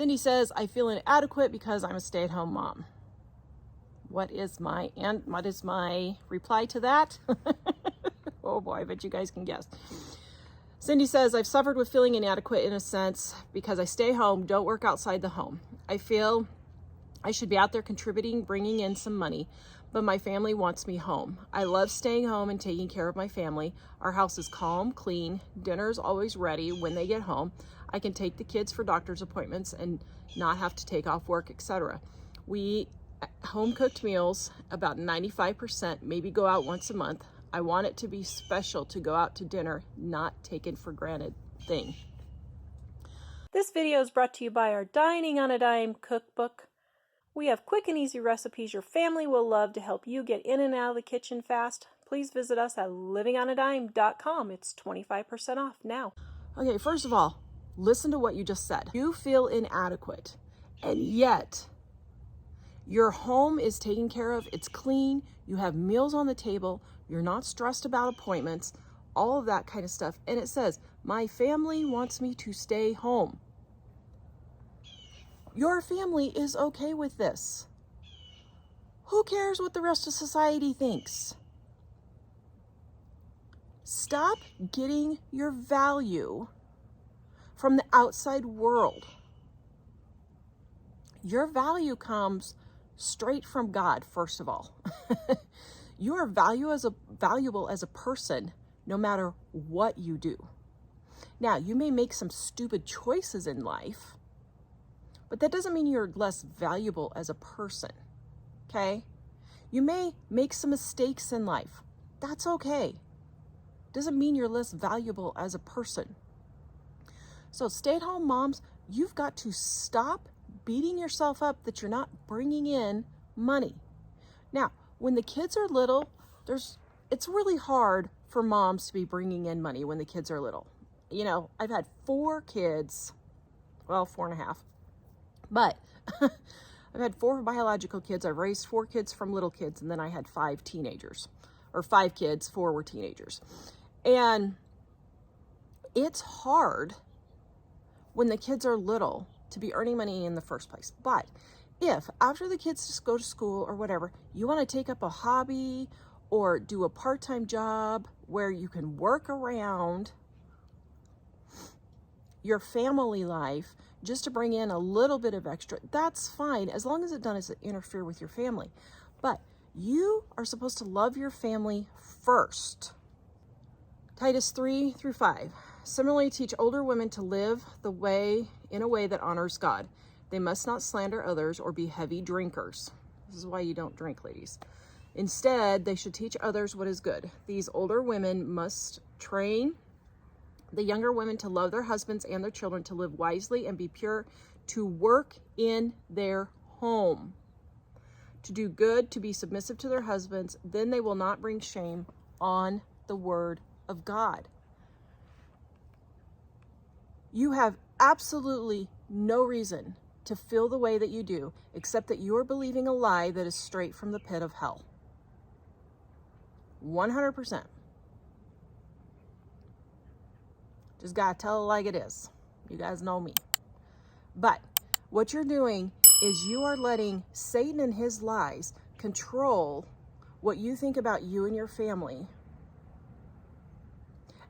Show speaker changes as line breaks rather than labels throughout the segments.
Cindy says, I feel inadequate because I'm a stay-at-home mom. What is my reply to that? Oh boy, I bet you guys can guess. Cindy says, I've suffered with feeling inadequate in a sense because I stay home, don't work outside the home. I feel I should be out there contributing, bringing in some money, but my family wants me home. I love staying home and taking care of my family. Our house is calm, clean, dinner's always ready when they get home. I can take the kids for doctor's appointments and not have to take off work, etc. We eat home-cooked meals about 95%, maybe go out once a month. I want it to be special to go out to dinner, not taken for granted thing. This video is brought to you by our Dining on a Dime cookbook. We have quick and easy recipes your family will love to help you get in and out of the kitchen fast. Please visit us at livingonadime.com. It's 25% off now. Okay, first of all, listen to what you just said. You feel inadequate, and yet your home is taken care of, it's clean, you have meals on the table, you're not stressed about appointments, all of that kind of stuff. And it says, my family wants me to stay home. Your family is okay with this. Who cares what the rest of society thinks? Stop getting your value from the outside world. Your value comes straight from God, first of all. You are valuable as a person, no matter what you do. Now, you may make some stupid choices in life, but that doesn't mean you're less valuable as a person, okay? You may make some mistakes in life. That's okay. Doesn't mean you're less valuable as a person. So stay-at-home moms, you've got to stop beating yourself up that you're not bringing in money. Now, when the kids are little, it's really hard for moms to be bringing in money when the kids are little. You know, I've had 4 kids, well, 4.5, but I've had 4 biological kids. I've raised 4 kids from little kids, and then I had 5 teenagers, or 5 kids, 4 were teenagers. And it's hard when the kids are little to be earning money in the first place. But if after the kids just go to school or whatever, you want to take up a hobby or do a part-time job where you can work around your family life just to bring in a little bit of extra, that's fine, as long as it doesn't interfere with your family. But you are supposed to love your family first. Titus 3-5. Similarly, teach older women to live in a way that honors God. They must not slander others or be heavy drinkers. This is why you don't drink, ladies. Instead, they should teach others what is good. These older women must train the younger women to love their husbands and their children, to live wisely and be pure, to work in their home, to do good, to be submissive to their husbands. Then they will not bring shame on the word of God. You have absolutely no reason to feel the way that you do, except that you're believing a lie that is straight from the pit of hell. 100%. Just gotta tell it like it is. You guys know me. But what you're doing is you are letting Satan and his lies control what you think about you and your family.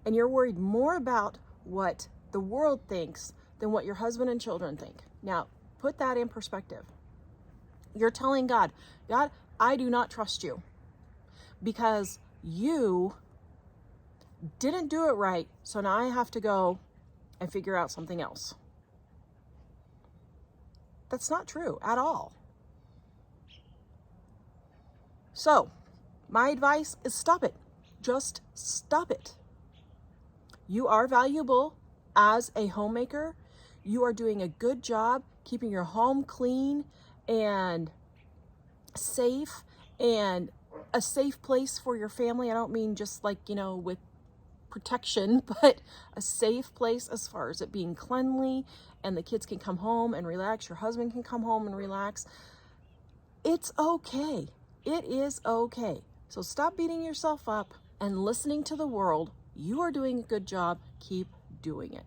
And you're worried more about what the world thinks than what your husband and children think. Now, put that in perspective. You're telling God, God, I do not trust you because you didn't do it right, so now I have to go and figure out something else. That's not true at all. So, my advice is stop it. Just stop it. You are valuable as a homemaker. You are doing a good job keeping your home clean and safe, and a safe place for your family. I don't mean just like, with protection, but a safe place as far as it being cleanly, and the kids can come home and relax. Your husband can come home and relax. It's okay. It is okay. So stop beating yourself up and listening to the world. You are doing a good job. Keep doing it.